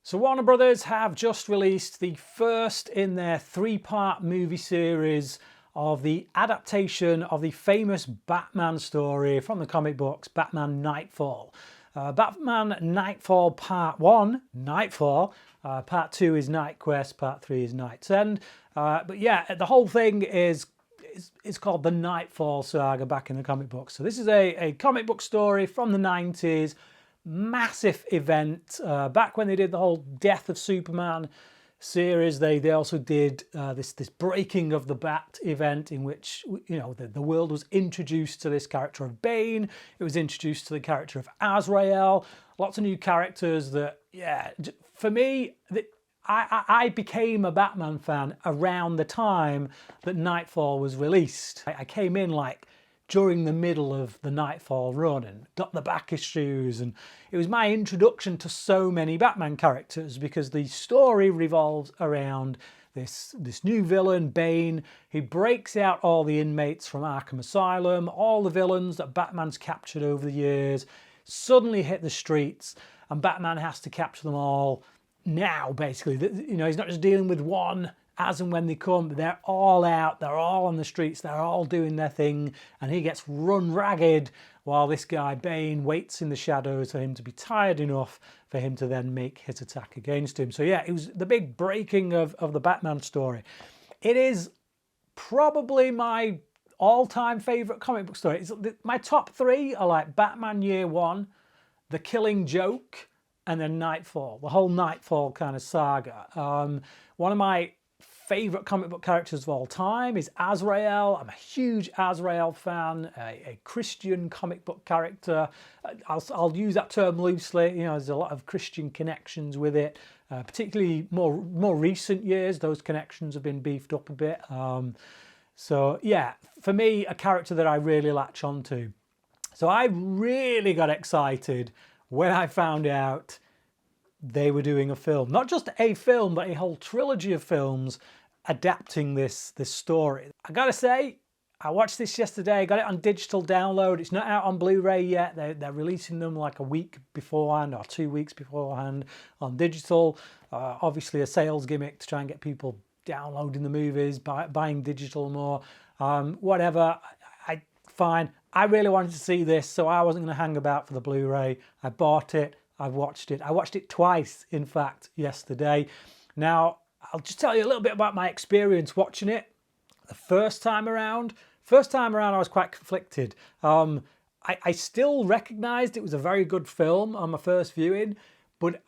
So Warner Brothers have just released the first in their three-part movie series of the adaptation of the famous Batman story from the comic books, Batman Nightfall. Batman Nightfall Part 1, Nightfall, Part 2 is Night Quest, Part 3 is Night's End. But yeah, the whole thing is called the Nightfall saga back in the comic books. So this is a comic book story from the 90s, massive event. Back when they did the whole Death of Superman series, they also did this breaking of the Bat event, in which, you know, the world was introduced to this character of Bane. It was introduced to the character of Azrael. Lots of new characters that, yeah, for me, I became a Batman fan around the time that Nightfall was released. I came in like during the middle of the Nightfall run and got the back issues, and it was my introduction to so many Batman characters, because the story revolves around this new villain, Bane. He breaks out all the inmates from Arkham Asylum. All the villains that Batman's captured over the years suddenly hit the streets, and Batman has to capture them all now, basically. You know, he's not just dealing with one as and when they come. They're all out, they're all on the streets, they're all doing their thing, and he gets run ragged while this guy Bane waits in the shadows for him to be tired enough for him to then make his attack against him. So yeah, it was the big breaking of the Batman story. It is probably my all-time favorite comic book story. My top three are like Batman Year One, The Killing Joke, and then Nightfall, the whole Nightfall kind of saga. One of my favorite comic book characters of all time is Azrael. I'm a huge Azrael fan, a Christian comic book character. I'll use that term loosely. You know, there's a lot of Christian connections with it, particularly more recent years. Those connections have been beefed up a bit. So yeah, for me, a character that I really latch onto. So I really got excited when I found out they were doing a film. Not just a film, but a whole trilogy of films adapting this story. I gotta say, I watched this yesterday, got it on digital download. It's not out on Blu-ray yet. They're releasing them like a week beforehand or 2 weeks beforehand on digital. Obviously a sales gimmick to try and get people downloading the movies, buying digital more. Whatever, fine. I really wanted to see this, so I wasn't going to hang about for the Blu-ray. I bought it. I've watched it. I watched it twice, in fact, yesterday. Now, I'll just tell you a little bit about my experience watching it. The first time around, I was quite conflicted. I still recognised it was a very good film on my first viewing, but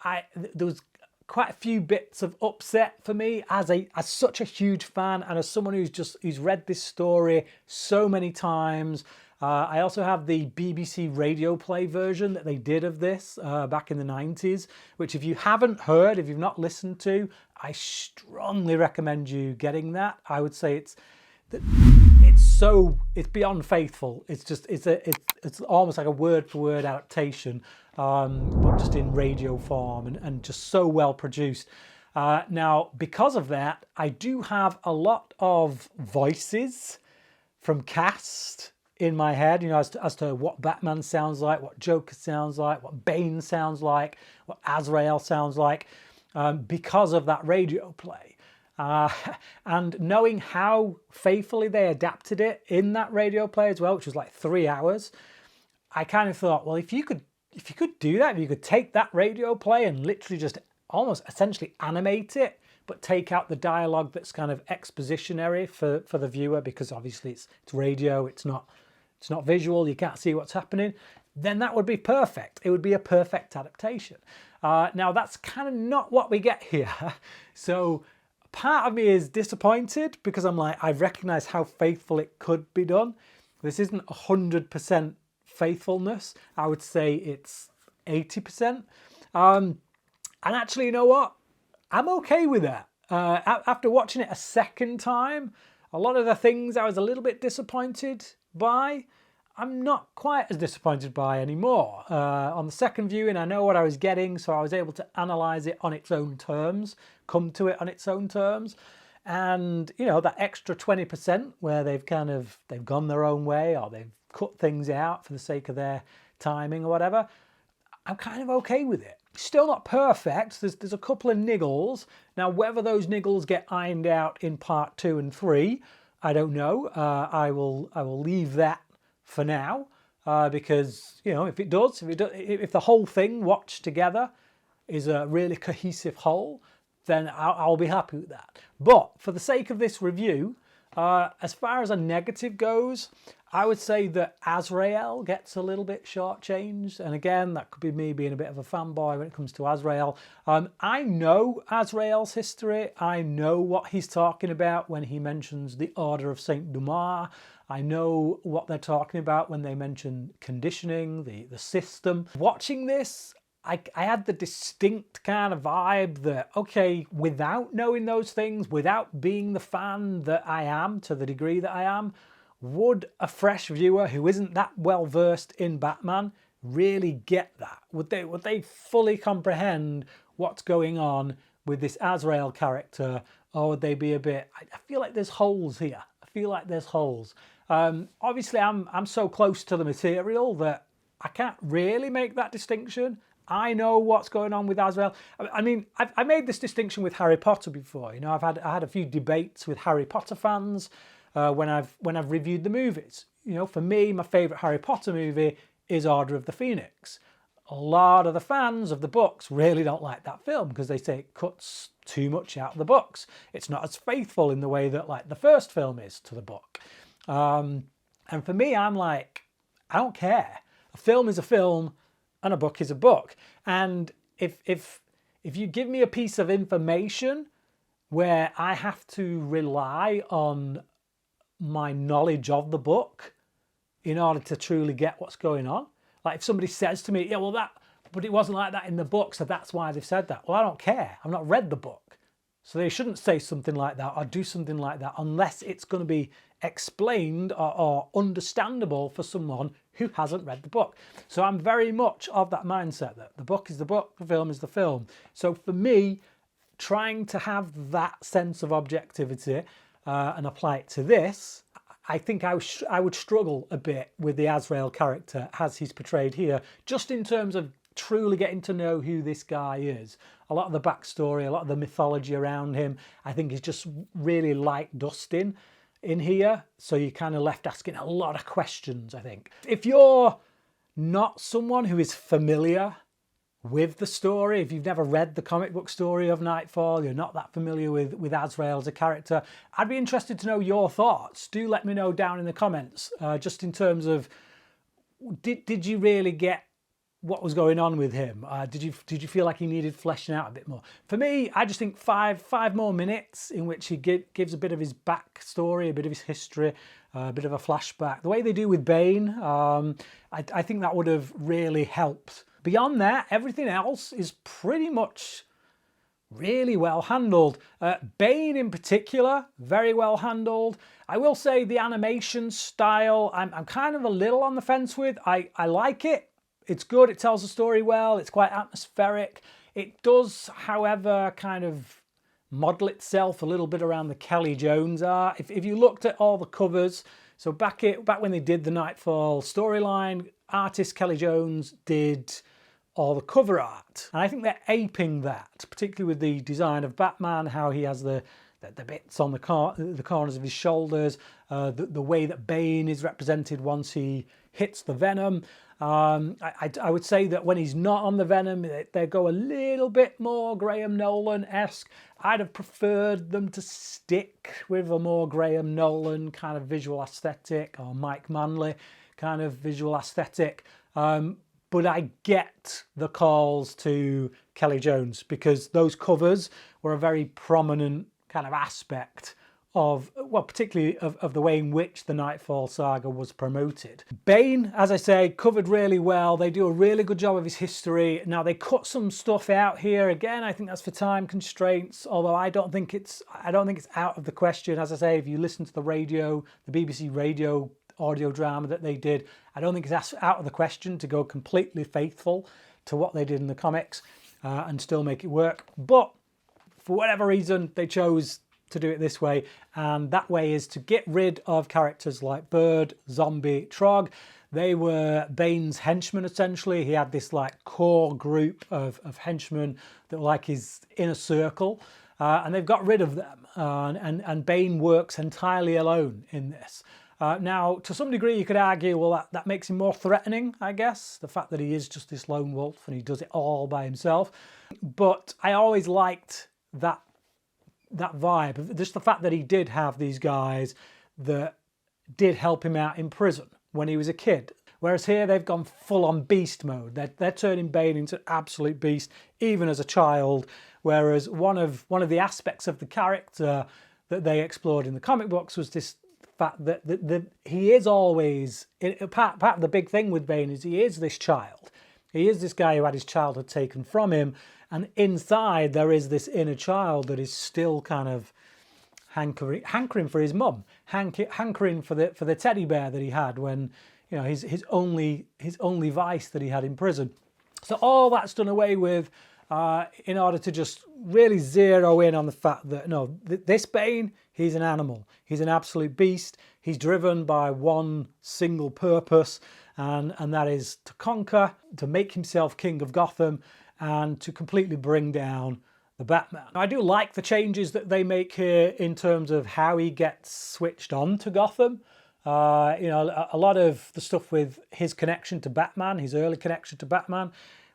there was quite a few bits of upset for me as such a huge fan, and as someone who's read this story so many times. I also have the BBC radio play version that they did of this back in the 90s, which if you haven't heard, if you've not listened to, I strongly recommend you getting that. I would say it's beyond faithful. It's almost like a word-for-word adaptation, but just in radio form, and just so well produced. Now, because of that, I do have a lot of voices from cast in my head, you know, as to what Batman sounds like, what Joker sounds like, what Bane sounds like, what Azrael sounds like, because of that radio play. And knowing how faithfully they adapted it in that radio play as well, which was like 3 hours, I kind of thought, well, if you could do that, if you could take that radio play and literally just almost essentially animate it, but take out the dialogue that's kind of expositionary for the viewer, because obviously it's radio, it's not visual, you can't see what's happening, then that would be perfect. It would be a perfect adaptation. Now, that's kind of not what we get here. So part of me is disappointed, because I'm like, I recognise how faithful it could be done. This isn't 100% faithfulness. I would say it's 80%. And actually, you know what? I'm okay with that. After watching it a second time, a lot of the things I was a little bit disappointed by, I'm not quite as disappointed by anymore. On the second viewing, I know what I was getting, so I was able to analyse it on its own terms, come to it on its own terms. And, you know, that extra 20% where they've gone their own way, or they've cut things out for the sake of their timing or whatever, I'm kind of okay with it. Still not perfect. There's a couple of niggles. Now, whether those niggles get ironed out in part 2 and 3, I don't know. I will leave that for now, because, you know, if it does, if the whole thing watched together is a really cohesive whole, then I'll be happy with that. But for the sake of this review, as far as a negative goes, I would say that Azrael gets a little bit shortchanged. And again, that could be me being a bit of a fanboy when it comes to Azrael. I know Azrael's history. I know what he's talking about when he mentions the Order of Saint Dumas. I know what they're talking about when they mention conditioning, the system. Watching this, I had the distinct kind of vibe that, okay, without knowing those things, without being the fan that I am, to the degree that I am, would a fresh viewer who isn't that well versed in Batman really get that? Would they fully comprehend what's going on with this Azrael character, or would they be a bit? I feel like there's holes here. I feel like there's holes. Obviously, I'm so close to the material that I can't really make that distinction. I know what's going on with Azrael. I mean, I made this distinction with Harry Potter before. You know, I had a few debates with Harry Potter fans when I've reviewed the movies. You know, for me, my favourite Harry Potter movie is Order of the Phoenix. A lot of the fans of the books really don't like that film because they say it cuts too much out of the books. It's not as faithful in the way that, like, the first film is to the book. And for me, I'm like, I don't care. A film is a film, and a book is a book. And if you give me a piece of information where I have to rely on my knowledge of the book in order to truly get what's going on, like if somebody says to me, yeah, well, but it wasn't like that in the book, so that's why they've said that. Well, I don't care. I've not read the book. So they shouldn't say something like that or do something like that unless it's going to be explained or understandable for someone who hasn't read the book. So I'm very much of that mindset that the book is the book, the film is the film. So for me, trying to have that sense of objectivity and apply it to this, I think I would struggle a bit with the Azrael character as he's portrayed here, just in terms of truly getting to know who this guy is. A lot of the backstory, a lot of the mythology around him, I think is just really light dusting in here. So you're kind of left asking a lot of questions, I think. If you're not someone who is familiar with the story, if you've never read the comic book story of Nightfall, you're not that familiar with Azrael as a character, I'd be interested to know your thoughts. Do let me know down in the comments, just in terms of, did you really get what was going on with him? Did you feel like he needed fleshing out a bit more? For me, I just think five more minutes in which he gives a bit of his backstory, a bit of his history, a bit of a flashback, the way they do with Bane, I think that would have really helped. Beyond that, everything else is pretty much really well handled. Bane in particular, very well handled. I will say the animation style, I'm kind of a little on the fence with. I like it. It's good. It tells the story well. It's quite atmospheric. It does, however, kind of model itself a little bit around the Kelly Jones art. If you looked at all the covers, so back when they did the Nightfall storyline, artist Kelly Jones did all the cover art. And I think they're aping that, particularly with the design of Batman, how he has the bits on the corners of his shoulders, the way that Bane is represented once he hits the Venom. I would say that when he's not on the Venom, they go a little bit more Graham Nolan-esque. I'd have preferred them to stick with a more Graham Nolan kind of visual aesthetic, or Mike Manley kind of visual aesthetic. But I get the calls to Kelly Jones because those covers were a very prominent kind of aspect of, well, particularly of the way in which the Nightfall saga was promoted. Bane, as I say, covered really well. They do a really good job of his history. Now, they cut some stuff out here. Again, I think that's for time constraints, although I don't think it's out of the question. As I say, if you listen to the radio, the BBC radio audio drama that they did, I don't think it's out of the question to go completely faithful to what they did in the comics and still make it work. But for whatever reason, they chose to do it this way, and that way is to get rid of characters like Bird, Zombie, Trog. They were Bane's henchmen, essentially. He had this like core group of henchmen that were like his inner circle, and they've got rid of them. And Bane works entirely alone in this. Now, to some degree, you could argue, well, that makes him more threatening, I guess. The fact that he is just this lone wolf and he does it all by himself. But I always liked that vibe. Just the fact that he did have these guys that did help him out in prison when he was a kid. Whereas here they've gone full on beast mode. They're turning Bane into an absolute beast, even as a child. Whereas one of the aspects of the character that they explored in the comic books was this fact that he is always, part of the big thing with Bane is he is this child. He is this guy who had his childhood taken from him, and inside there is this inner child that is still kind of hankering for his mum, hankering for the teddy bear that he had when, you know, his only vice that he had in prison. So all that's done away with in order to just really zero in on the fact that, no, this Bane, he's an animal. He's an absolute beast. He's driven by one single purpose, and that is to conquer, to make himself king of Gotham, and to completely bring down the Batman. I do like the changes that they make here in terms of how he gets switched on to Gotham. You know, a lot of the stuff with his connection to Batman, his early connection to Batman,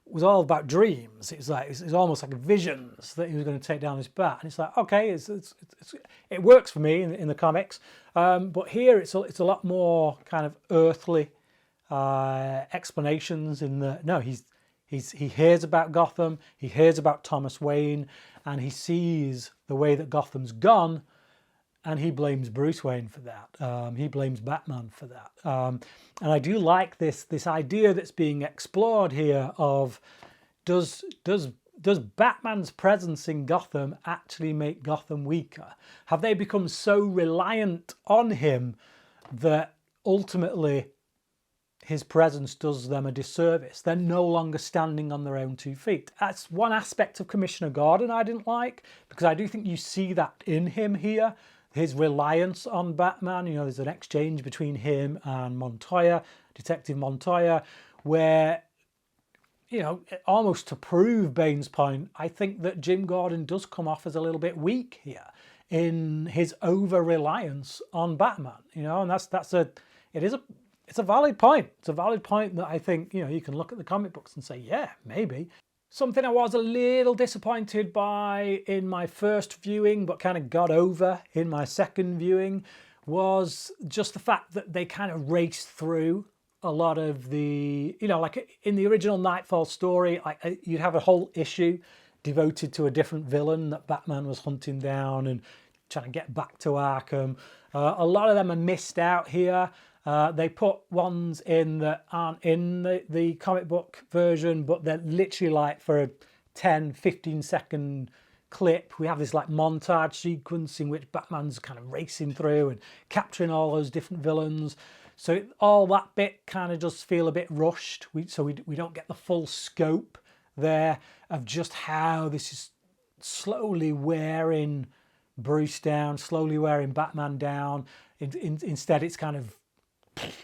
was all about dreams. It's almost like visions that he was going to take down this bat, and it's like, okay, it works for me in the comics, but here it's a lot more kind of earthly explanations. In the no, he hears about Gotham, he hears about Thomas Wayne, and he sees the way that Gotham's gone, and he blames Bruce Wayne for that. He blames Batman for that. And I do like this idea that's being explored here of does Batman's presence in Gotham actually make Gotham weaker? Have they become so reliant on him that ultimately his presence does them a disservice? They're no longer standing on their own 2 feet. That's one aspect of Commissioner Gordon I didn't like, because I do think you see that in him here. His reliance on Batman. You know, there's an exchange between him and Montoya, Detective Montoya, where, you know, almost to prove Bane's point, I think that Jim Gordon does come off as a little bit weak here in his over-reliance on Batman. You know, and it's a valid point. It's a valid point that I think, you know, you can look at the comic books and say, yeah, maybe. Something I was a little disappointed by in my first viewing, but kind of got over in my second viewing, was just the fact that they kind of raced through a lot of the, you know, like in the original Nightfall story, like you'd have a whole issue devoted to a different villain that Batman was hunting down and trying to get back to Arkham. A lot of them are missed out here. They put ones in that aren't in the comic book version, but they're literally like for a 10-15 second clip. We have this like montage sequence in which Batman's kind of racing through and capturing all those different villains. So all that bit kind of does feel a bit rushed. So we don't get the full scope there of just how this is slowly wearing Bruce down, slowly wearing Batman down. Instead, it's kind of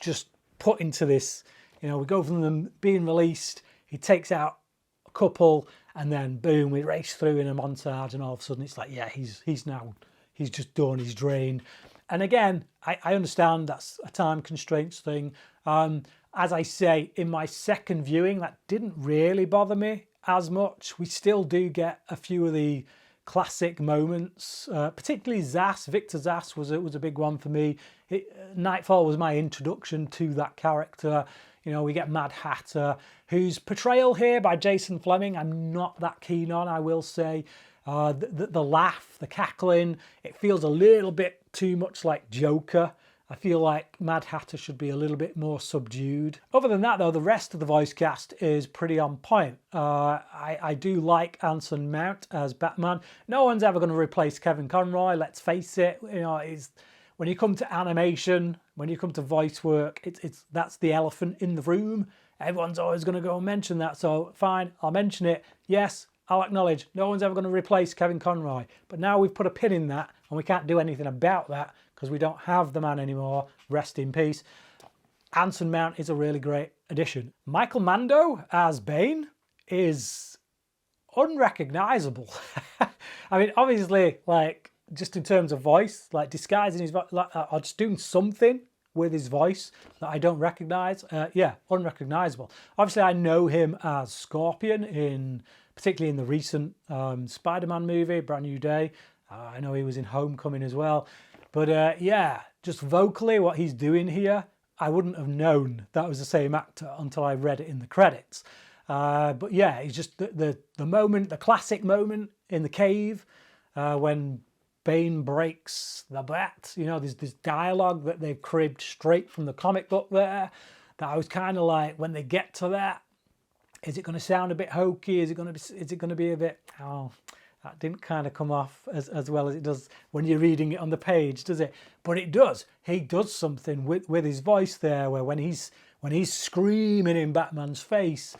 just put into this, you know, we go from them being released, he takes out a couple, and then boom, we race through in a montage, and all of a sudden it's like, yeah, he's just done, he's drained. And again, I understand that's a time constraints thing. As I say, in my second viewing, that didn't really bother me as much. We still do get a few of the classic moments, particularly Zsasz. Victor Zsasz was a big one for me. Nightfall was my introduction to that character. You know, we get Mad Hatter, whose portrayal here by Jason Fleming I'm not that keen on, I will say. The laugh, the cackling, it feels a little bit too much like Joker. I feel like Mad Hatter should be a little bit more subdued. Other than that, though, the rest of the voice cast is pretty on point. I do like Anson Mount as Batman. No one's ever going to replace Kevin Conroy, let's face it. You know, when you come to animation, when you come to voice work, that's the elephant in the room. Everyone's always going to go and mention that, so fine, I'll mention it. Yes, I'll acknowledge no one's ever going to replace Kevin Conroy. But now we've put a pin in that, and we can't do anything about that because we don't have the man anymore. Rest in peace. Anson Mount is a really great addition. Michael Mando as Bane is unrecognizable. I mean, obviously, like, just in terms of voice, like disguising his voice, like, or just doing something with his voice that I don't recognize. Yeah, unrecognizable. Obviously, I know him as Scorpion, particularly in the recent Spider-Man movie, Brand New Day. I know he was in Homecoming as well. But yeah, just vocally what he's doing here, I wouldn't have known that was the same actor until I read it in the credits. But yeah, it's just the moment, the classic moment in the cave when Bane breaks the bat. You know, there's this dialogue that they've cribbed straight from the comic book there, that I was kind of like, when they get to that, is it going to sound a bit hokey? Is it going to be a bit, oh, that didn't kind of come off as well as it does when you're reading it on the page, does it? But it does. He does something with his voice there, where when he's screaming in Batman's face,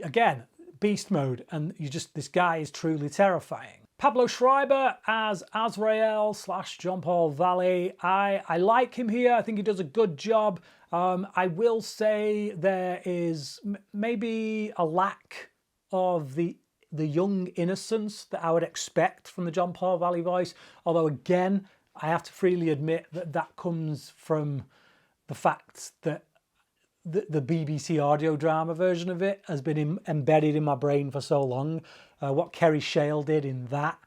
again, beast mode, and this guy is truly terrifying. Pablo Schreiber as Azrael / John Paul Valley. I like him here. I think he does a good job. I will say there is maybe a lack of the young innocence that I would expect from the John Paul Valley voice. Although again, I have to freely admit that comes from the fact that the BBC audio drama version of it has been embedded in my brain for so long. What Kerry Shale did in that,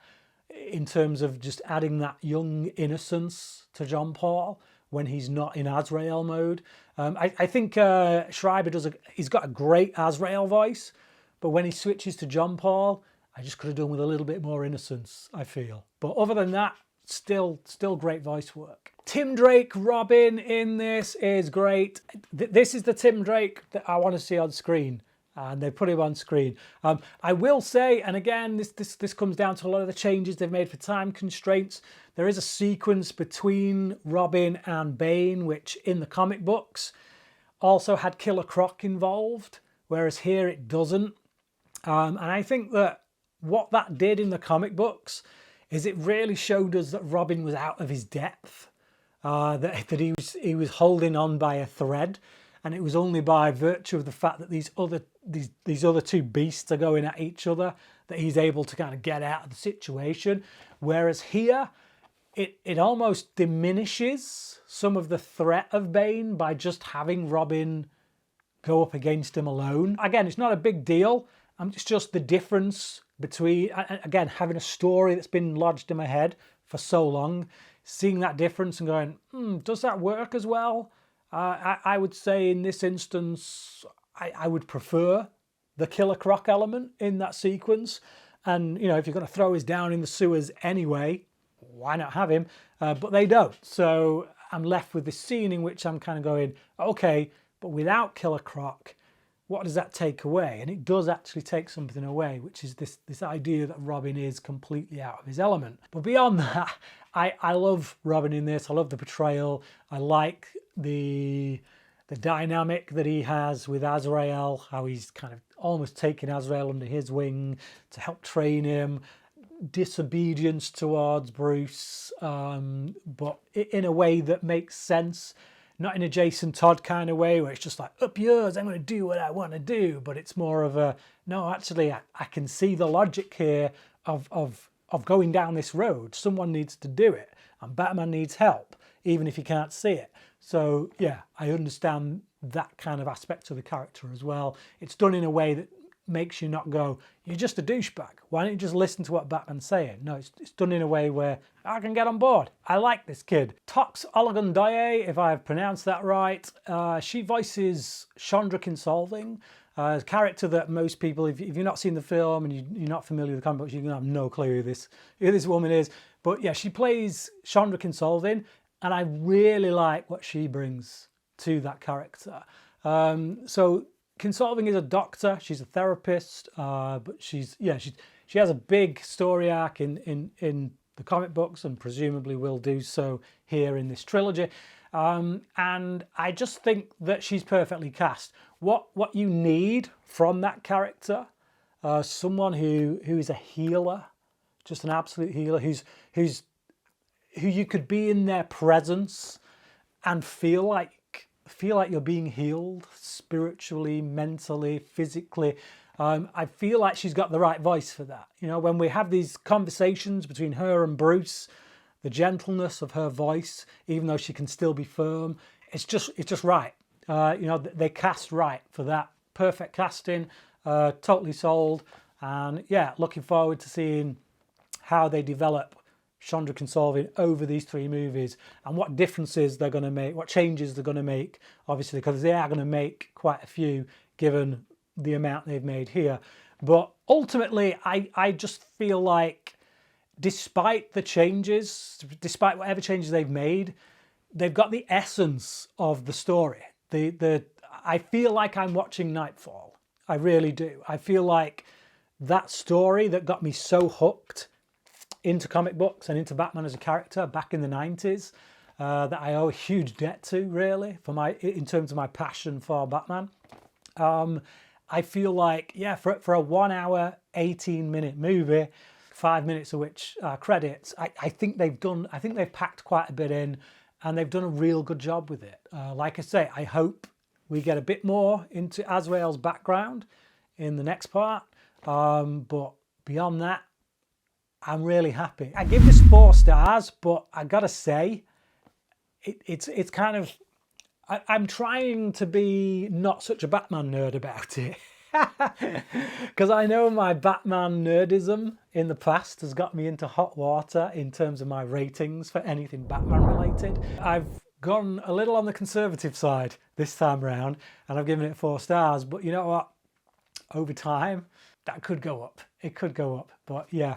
in terms of just adding that young innocence to John Paul when he's not in Azrael mode. I think Schreiber he's got a great Azrael voice, but when he switches to John Paul, I just could have done with a little bit more innocence, I feel. But other than that, still great voice work. Tim Drake Robin in this is great. This is the Tim Drake that I want to see on screen, and they put him on screen. I will say, and again, this comes down to a lot of the changes they've made for time constraints. There is a sequence between Robin and Bane, which in the comic books also had Killer Croc involved, whereas here it doesn't. And I think that what that did in the comic books is it really showed us that Robin was out of his depth, that he was holding on by a thread, and it was only by virtue of the fact that these other two beasts are going at each other that he's able to kind of get out of the situation. Whereas here, it almost diminishes some of the threat of Bane by just having Robin go up against him alone. Again, it's not a big deal. It's just the difference between, again, having a story that's been lodged in my head for so long, seeing that difference and going, does that work as well? I would say in this instance, I would prefer the Killer Croc element in that sequence. And, you know, if you're going to throw us down in the sewers anyway, why not have him? But they don't. So I'm left with this scene in which I'm kind of going, okay, but without Killer Croc, what does that take away? And it does actually take something away, which is this idea that Robin is completely out of his element. But beyond that, I love Robin in this. I love the portrayal. I like the dynamic that he has with Azrael, how he's kind of almost taking Azrael under his wing to help train him. Disobedience towards Bruce, but in a way that makes sense. Not in a Jason Todd kind of way where it's just like, up yours, I'm going to do what I want to do. But it's more of a, no, actually, I can see the logic here of going down this road. Someone needs to do it. And Batman needs help, even if he can't see it. So, yeah, I understand that kind of aspect of the character as well. It's done in a way that makes you not go, you're just a douchebag. Why don't you just listen to what Batman's saying? No, it's done in a way where I can get on board. I like this kid. Tox Olagundoye, if I've pronounced that right. She voices Chandra Kinsolving, a character that most people, if you've not seen the film and you're not familiar with the comic books, you're gonna have no clue who this woman is. But yeah, she plays Chandra Kinsolving, and I really like what she brings to that character. So Kinsolving is a doctor, she's a therapist, but she has a big story arc in the comic books and presumably will do so here in this trilogy. And I just think that she's perfectly cast. What you need from that character, someone who is a healer, just an absolute healer, who you could be in their presence and feel like feel like you're being healed spiritually, mentally, physically. I feel like she's got the right voice for that. You know, when we have these conversations between her and Bruce, the gentleness of her voice, even though she can still be firm, it's just right. You know, they cast right for that. Perfect casting, totally sold. And yeah, looking forward to seeing how they develop Chandra Consolving over these 3 movies and what differences they're going to make, what changes they're going to make, obviously, because they are going to make quite a few given the amount they've made here. But ultimately, I just feel like despite the changes, despite whatever changes they've made, they've got the essence of the story. I feel like I'm watching Nightfall. I really do. I feel like that story that got me so hooked into comic books and into Batman as a character back in the 90s, that I owe a huge debt to, really, in terms of my passion for Batman. I feel like, yeah, for a 1 hour, 18-minute movie, 5 minutes of which are credits, I think they've packed quite a bit in, and they've done a real good job with it. Like I say, I hope we get a bit more into Azrael's background in the next part. But beyond that, I'm really happy. I give this 4 stars, but I gotta say, it's kind of, I'm trying to be not such a Batman nerd about it. Because I know my Batman nerdism in the past has got me into hot water in terms of my ratings for anything Batman related. I've gone a little on the conservative side this time round, and I've given it 4 stars, but you know what? Over time, that could go up. It could go up, but yeah.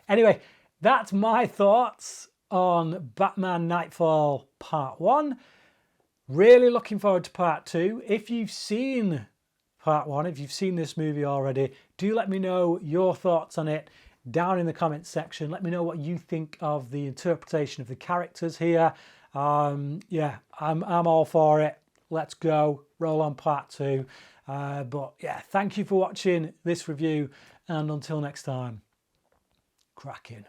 Anyway, that's my thoughts on Batman Nightfall Part 1. Really looking forward to Part 2. If you've seen Part 1, if you've seen this movie already, do let me know your thoughts on it down in the comments section. Let me know what you think of the interpretation of the characters here. Yeah, I'm all for it. Let's go. Roll on Part 2. But yeah, thank you for watching this review, and until next time, cracking.